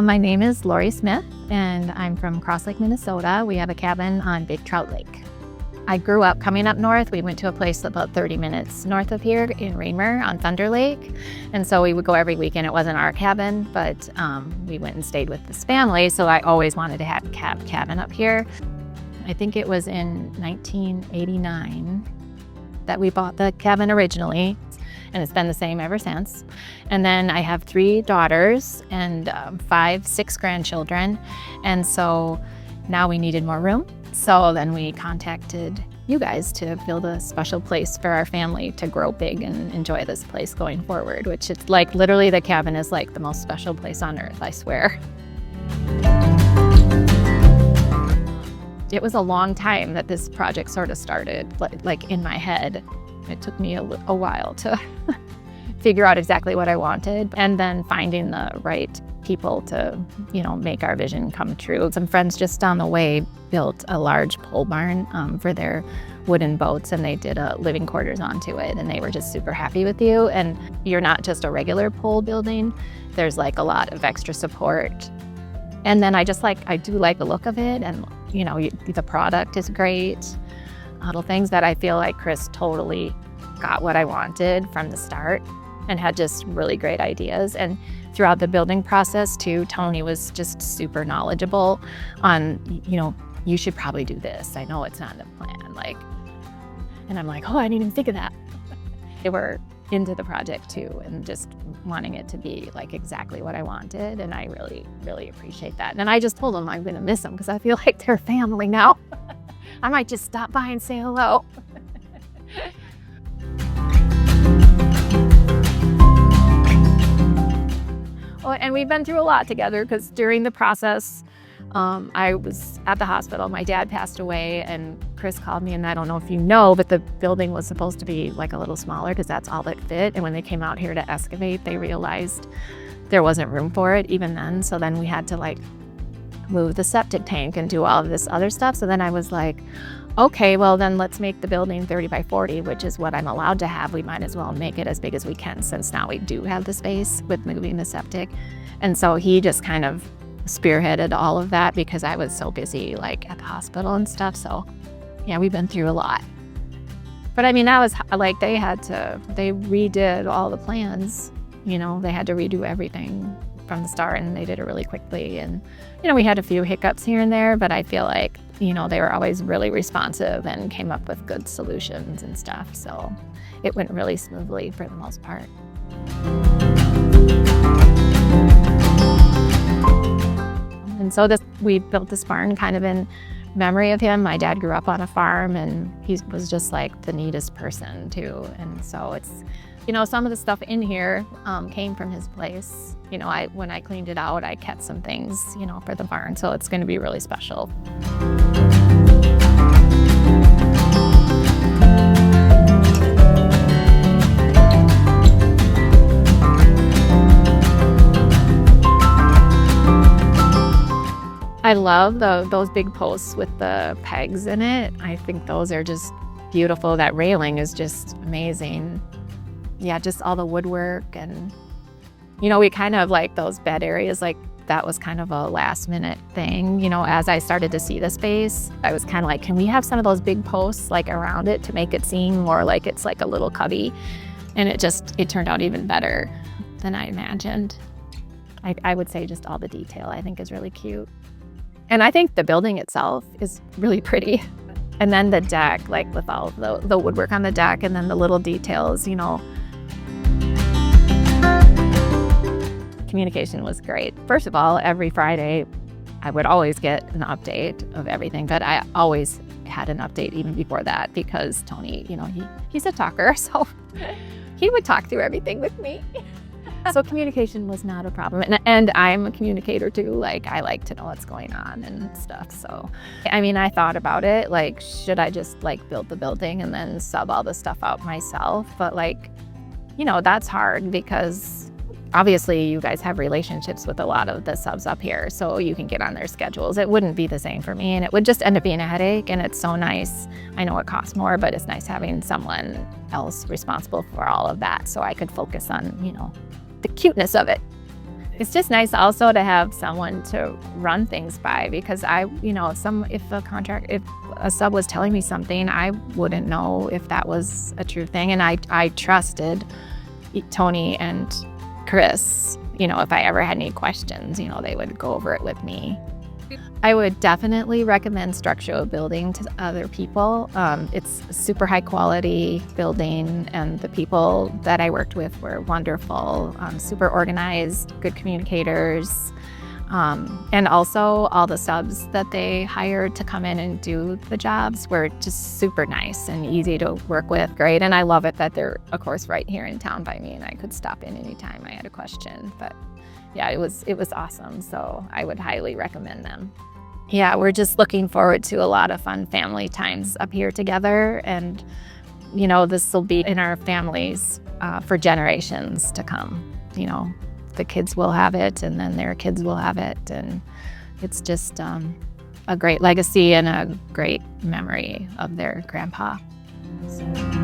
My name is Laurie Smith, and I'm from Cross Lake, Minnesota. We have a cabin on Big Trout Lake. I grew up coming up north. We went to a place about 30 minutes north of here in Rainmer on Thunder Lake. And so we would go every weekend. It wasn't our cabin, but we went and stayed with this family. So I always wanted to have a cabin up here. I think it was in 1989 that we bought the cabin originally, and it's been the same ever since. And then I have 3 daughters and 6 grandchildren. And so now we needed more room. So then we contacted you guys to build a special place for our family to grow big and enjoy this place going forward, which it's like literally the cabin is like the most special place on earth, I swear. It was a long time that this project sort of started, like in my head. It took me a while to figure out exactly what I wanted, and then finding the right people to, make our vision come true. Some friends just on the way built a large pole barn for their wooden boats, and they did living quarters onto it, and they were just super happy with you. And you're not just a regular pole building. There's like a lot of extra support. And then I do like the look of it, and the product is great. Little things that I feel like Chris totally got what I wanted from the start and had just really great ideas. And throughout the building process too, Tony was just super knowledgeable on, you should probably do this. I know it's not in the plan. And I'm like, oh, I didn't even think of that. They were into the project too, and just wanting it to be like exactly what I wanted. And I really, really appreciate that. And I just told them I'm going to miss them because I feel like they're family now. I might just stop by and say hello. Well, and we've been through a lot together because during the process, I was at the hospital. My dad passed away, and Chris called me, and I don't know if you know, but the building was supposed to be like a little smaller because that's all that fit. And when they came out here to excavate, they realized there wasn't room for it even then. So then we had to move the septic tank and do all of this other stuff. So then I was like, okay, well then let's make the building 30 by 40, which is what I'm allowed to have. We might as well make it as big as we can since now we do have the space with moving the septic. And so he just kind of spearheaded all of that because I was so busy at the hospital and stuff. So yeah, we've been through a lot. But I mean, that was they redid all the plans. They had to redo everything from the start, and they did it really quickly. And we had a few hiccups here and there, but I feel like they were always really responsive and came up with good solutions and stuff. So it went really smoothly for the most part. And so we built this barn kind of in memory of him. My dad grew up on a farm, and he was just like the neatest person too. And so it's, some of the stuff in here came from his place. When I cleaned it out, I kept some things, for the barn. So it's going to be really special. I love those big posts with the pegs in it. I think those are just beautiful. That railing is just amazing. Yeah, just all the woodwork, and we kind of those bed areas, that was kind of a last minute thing. As I started to see the space, I was kind of like, can we have some of those big posts around it to make it seem more like it's like a little cubby? And it turned out even better than I imagined. I would say just all the detail I think is really cute. And I think the building itself is really pretty. And then the deck, with all the woodwork on the deck, and then the little details, Communication was great. First of all, every Friday, I would always get an update of everything, but I always had an update even before that because Tony, he's a talker, so he would talk through everything with me. So communication was not a problem. And I'm a communicator too. I like to know what's going on and stuff. So, I mean, I thought about it, should I just build the building and then sub all the stuff out myself? But that's hard because obviously you guys have relationships with a lot of the subs up here, so you can get on their schedules. It wouldn't be the same for me, and it would just end up being a headache. And it's so nice. I know it costs more, but it's nice having someone else responsible for all of that so I could focus on, the cuteness of it. It's just nice also to have someone to run things by, because if a sub was telling me something, I wouldn't know if that was a true thing. And I trusted Tony and Chris, if I ever had any questions, they would go over it with me. I would definitely recommend structural building to other people. It's a super high quality building, and the people that I worked with were wonderful, super organized, good communicators. And also all the subs that they hired to come in and do the jobs were just super nice and easy to work with. Great. And I love it that they're, of course, right here in town by me, and I could stop in anytime I had a question. But yeah, it was awesome. So I would highly recommend them. Yeah, we're just looking forward to a lot of fun family times up here together. And, this will be in our families for generations to come. The kids will have it, and then their kids will have it. And it's just a great legacy and a great memory of their grandpa. So.